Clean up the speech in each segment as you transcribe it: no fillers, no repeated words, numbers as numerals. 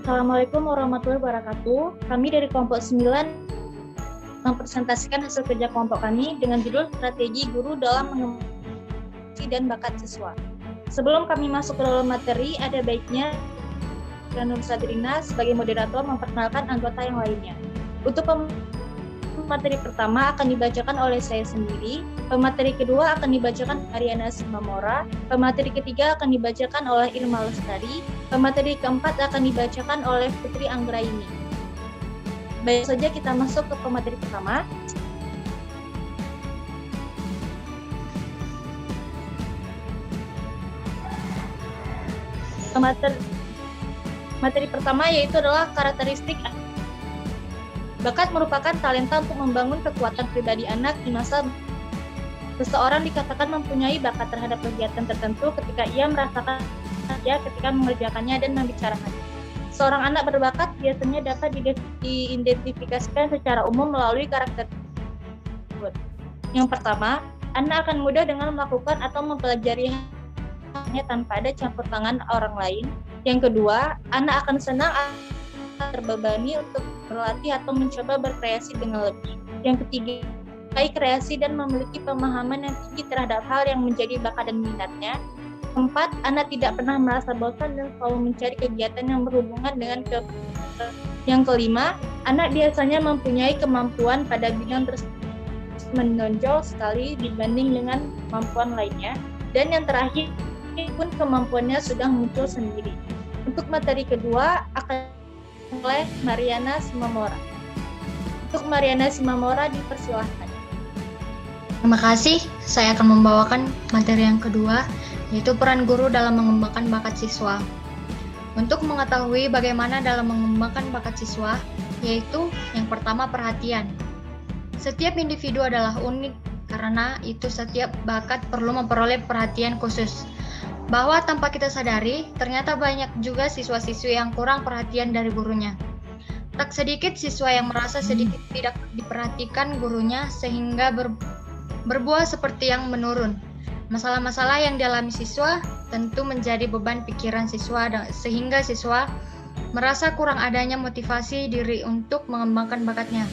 Assalamualaikum warahmatullahi wabarakatuh. Kami dari kelompok 9 mempresentasikan hasil kerja kelompok kami dengan judul Strategi Guru dalam Mengembangkan dan Bakat Siswa. Sebelum kami masuk ke dalam materi, ada baiknya Nur Sadrina sebagai moderator memperkenalkan anggota yang lainnya. Untuk pemateri pertama akan dibacakan oleh saya sendiri, pemateri kedua akan dibacakan Mariana Simamora, pemateri ketiga akan dibacakan oleh Irma Lestari, pemateri keempat akan dibacakan oleh Putri Anggraini. Baik saja kita masuk ke pemateri pertama. Materi pertama yaitu adalah karakteristik. Bakat merupakan talenta untuk membangun kekuatan pribadi anak di masa seseorang dikatakan mempunyai bakat terhadap kegiatan tertentu ketika ia merasakan ketika mengerjakannya dan membicarakannya. Seorang anak berbakat biasanya dapat diidentifikasikan secara umum melalui karakter tersebut. Yang pertama, anak akan mudah dengan melakukan atau mempelajari hanya tanpa ada campur tangan orang lain. Yang kedua, anak akan senang terbebani untuk berlatih atau mencoba berkreasi dengan lebih. Yang ketiga, kreasi dan memiliki pemahaman yang tinggi terhadap hal yang menjadi bakat dan minatnya. Keempat, anak tidak pernah merasa bosan dan selalu mencari kegiatan yang berhubungan dengan Yang kelima, anak biasanya mempunyai kemampuan pada bidang tersebut menonjol sekali dibanding dengan kemampuan lainnya. Dan yang terakhir, pun kemampuannya sudah muncul sendiri. Untuk materi kedua akan oleh Mariana Simamora. Untuk Mariana Simamora dipersilahkan. Terima kasih. Saya akan membawakan materi yang kedua, yaitu peran guru dalam mengembangkan bakat siswa. Untuk mengetahui bagaimana dalam mengembangkan bakat siswa, yaitu yang pertama perhatian. Setiap individu adalah unik, karena itu setiap bakat perlu memperoleh perhatian khusus. Bahwa tanpa kita sadari, ternyata banyak juga siswa-siswi yang kurang perhatian dari gurunya. Tak sedikit siswa yang merasa sedikit tidak diperhatikan gurunya sehingga berbuah seperti yang menurun. Masalah-masalah yang dialami siswa tentu menjadi beban pikiran siswa sehingga siswa merasa kurang adanya motivasi diri untuk mengembangkan bakatnya.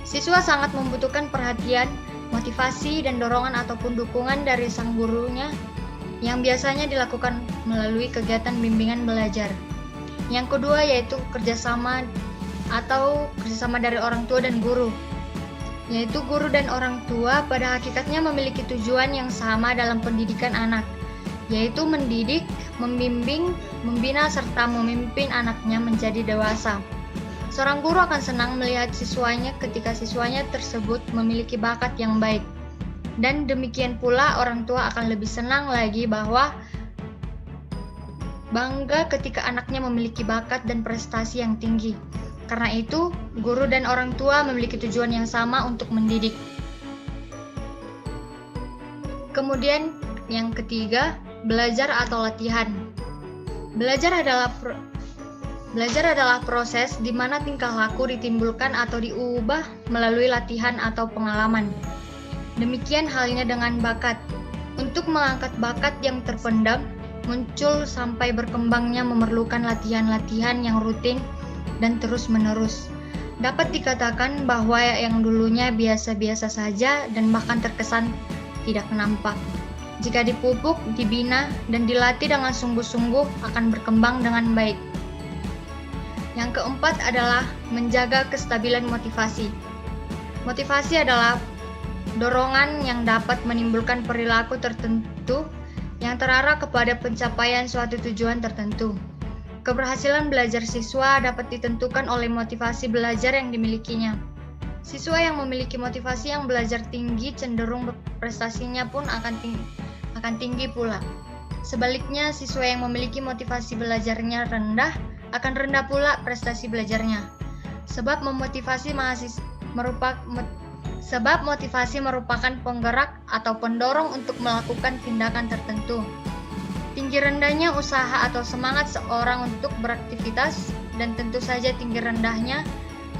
Siswa sangat membutuhkan perhatian, motivasi, dan dorongan ataupun dukungan dari sang gurunya yang biasanya dilakukan melalui kegiatan bimbingan belajar. Yang kedua yaitu kerjasama dari orang tua dan guru. Yaitu guru dan orang tua pada hakikatnya memiliki tujuan yang sama dalam pendidikan anak, yaitu mendidik, membimbing, membina, serta memimpin anaknya menjadi dewasa. Seorang guru akan senang melihat siswanya ketika siswanya tersebut memiliki bakat yang baik. Dan demikian pula orang tua akan lebih senang lagi bahwa bangga ketika anaknya memiliki bakat dan prestasi yang tinggi. Karena itu, guru dan orang tua memiliki tujuan yang sama untuk mendidik. Kemudian yang ketiga, belajar atau latihan. Belajar adalah proses di mana tingkah laku ditimbulkan atau diubah melalui latihan atau pengalaman. Demikian halnya dengan bakat. Untuk mengangkat bakat yang terpendam, muncul sampai berkembangnya memerlukan latihan-latihan yang rutin dan terus-menerus. Dapat dikatakan bahwa yang dulunya biasa-biasa saja dan bahkan terkesan tidak nampak, jika dipupuk, dibina, dan dilatih dengan sungguh-sungguh akan berkembang dengan baik. Yang keempat adalah menjaga kestabilan motivasi. Motivasi adalah dorongan yang dapat menimbulkan perilaku tertentu yang terarah kepada pencapaian suatu tujuan tertentu. Keberhasilan belajar siswa dapat ditentukan oleh motivasi belajar yang dimilikinya. Siswa yang memiliki motivasi yang belajar tinggi cenderung prestasinya pun akan tinggi pula. Sebaliknya, siswa yang memiliki motivasi belajarnya rendah akan rendah pula prestasi belajarnya. Sebab motivasi merupakan penggerak atau pendorong untuk melakukan tindakan tertentu. Tinggi rendahnya usaha atau semangat seorang untuk beraktivitas, dan tentu saja tinggi rendahnya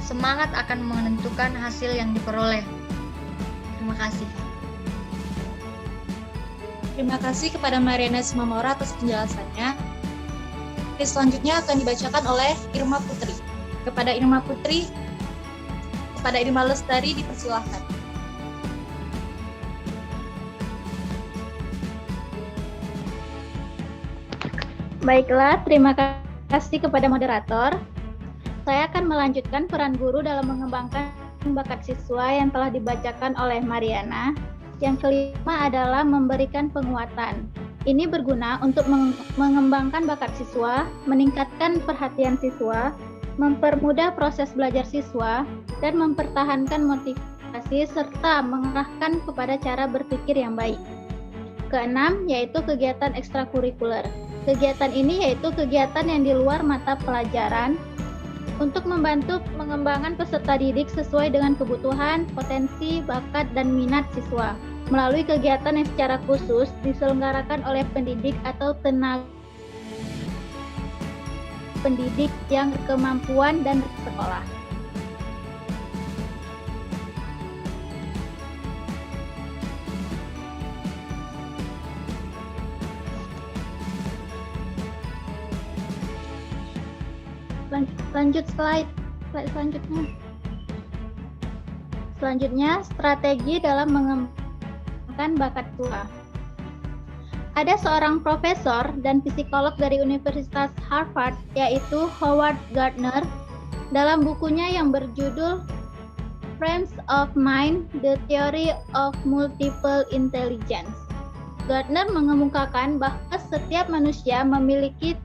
semangat akan menentukan hasil yang diperoleh. Terima kasih. Terima kasih kepada Mariana Simamora atas penjelasannya. selanjutnya akan dibacakan oleh Irma Putri. Kepada Irma Lestari dipersilahkan. Baiklah, terima kasih kepada moderator. Saya akan melanjutkan peran guru dalam mengembangkan bakat siswa yang telah dibacakan oleh Mariana. Yang kelima adalah memberikan penguatan. Ini berguna untuk mengembangkan bakat siswa, meningkatkan perhatian siswa, mempermudah proses belajar siswa, dan mempertahankan motivasi serta mengarahkan kepada cara berpikir yang baik. Keenam, yaitu kegiatan ekstrakurikuler. Kegiatan ini yaitu kegiatan yang di luar mata pelajaran untuk membantu mengembangkan peserta didik sesuai dengan kebutuhan, potensi, bakat, dan minat siswa. Melalui kegiatan yang secara khusus diselenggarakan oleh pendidik atau tenaga pendidik yang berkemampuan dan bersekolah. Lanjut slide selanjutnya. Selanjutnya, strategi dalam mengembangkan bakat siswa. Ada seorang profesor dan psikolog dari Universitas Harvard, yaitu Howard Gardner, dalam bukunya yang berjudul Frames of Mind: The Theory of Multiple Intelligence. Gardner mengemukakan bahwa setiap manusia memiliki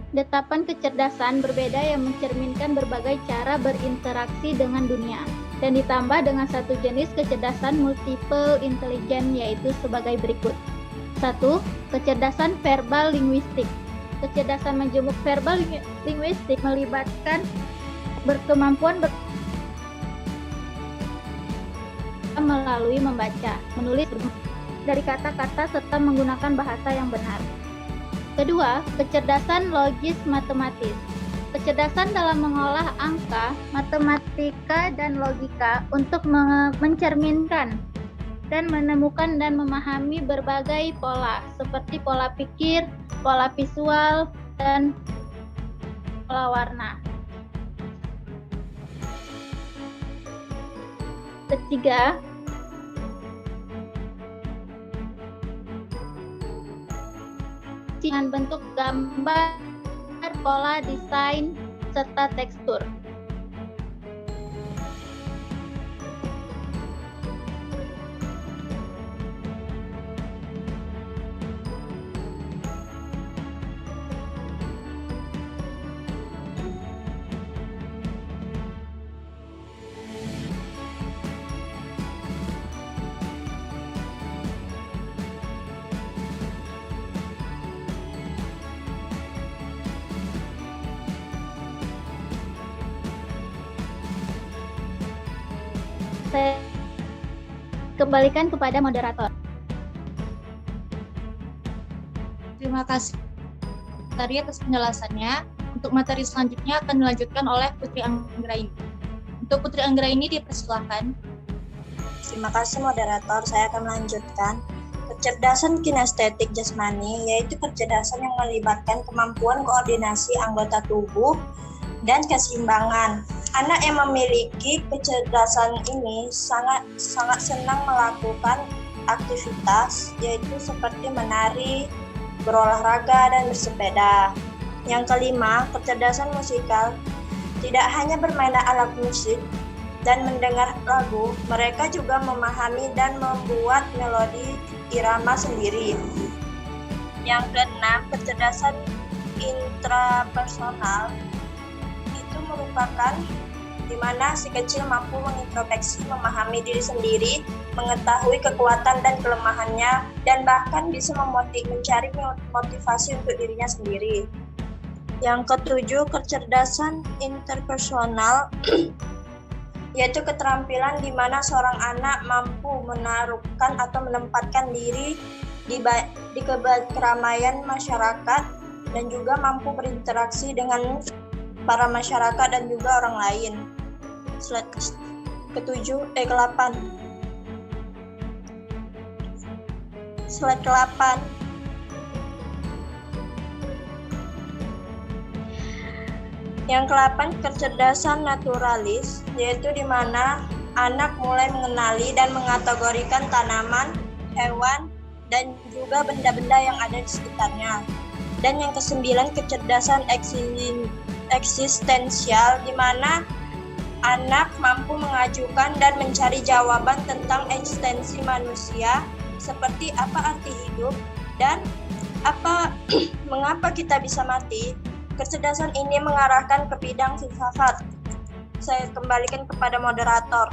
detapan kecerdasan berbeda yang mencerminkan berbagai cara berinteraksi dengan dunia, dan ditambah dengan satu jenis kecerdasan multiple intelligence, yaitu sebagai berikut. 1. Kecerdasan verbal linguistik. Kecerdasan majemuk verbal linguistik melibatkan berkemampuan melalui membaca, menulis dari kata-kata serta menggunakan bahasa yang benar. Kedua, kecerdasan logis matematis. Kecerdasan dalam mengolah angka, matematika, dan logika untuk mencerminkan dan menemukan dan memahami berbagai pola, seperti pola pikir, pola visual, dan pola warna. Ketiga, dengan bentuk gambar, pola, desain, serta tekstur. Saya kembalikan kepada moderator. Terima kasih Tari atas penjelasannya. Untuk materi selanjutnya akan dilanjutkan oleh Putri Anggraini. Untuk Putri Anggraini dipersilahkan. Terima kasih moderator, saya akan melanjutkan. Kecerdasan kinestetik jasmani yaitu kecerdasan yang melibatkan kemampuan koordinasi anggota tubuh dan keseimbangan. Anak yang memiliki kecerdasan ini sangat senang melakukan aktivitas, yaitu seperti menari, berolahraga, dan bersepeda. Yang kelima, kecerdasan musikal. Tidak hanya bermain alat musik dan mendengar lagu, mereka juga memahami dan membuat melodi irama sendiri. Yang keenam, kecerdasan intrapersonal merupakan di mana si kecil mampu mengintrospeksi, memahami diri sendiri, mengetahui kekuatan dan kelemahannya, dan bahkan bisa mencari motivasi untuk dirinya sendiri. Yang ketujuh, kecerdasan interpersonal, yaitu keterampilan di mana seorang anak mampu menaruhkan atau menempatkan diri di keramaian masyarakat dan juga mampu berinteraksi dengan para masyarakat dan juga orang lain. Slide ke-8. Slide ke-8. Yang ke-8, kecerdasan naturalis, yaitu di mana anak mulai mengenali dan mengategorikan tanaman, hewan, dan juga benda-benda yang ada di sekitarnya. Dan yang ke-9, kecerdasan eksistensial, di mana anak mampu mengajukan dan mencari jawaban tentang eksistensi manusia, seperti apa arti hidup dan mengapa kita bisa mati. Kecerdasan ini mengarahkan ke bidang filsafat. Saya kembalikan kepada moderator.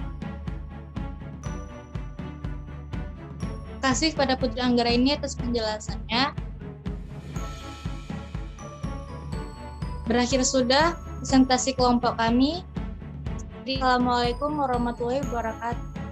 Terima kasih kepada Putri Anggraini atas penjelasannya. Berakhir sudah presentasi kelompok kami. Assalamualaikum warahmatullahi wabarakatuh.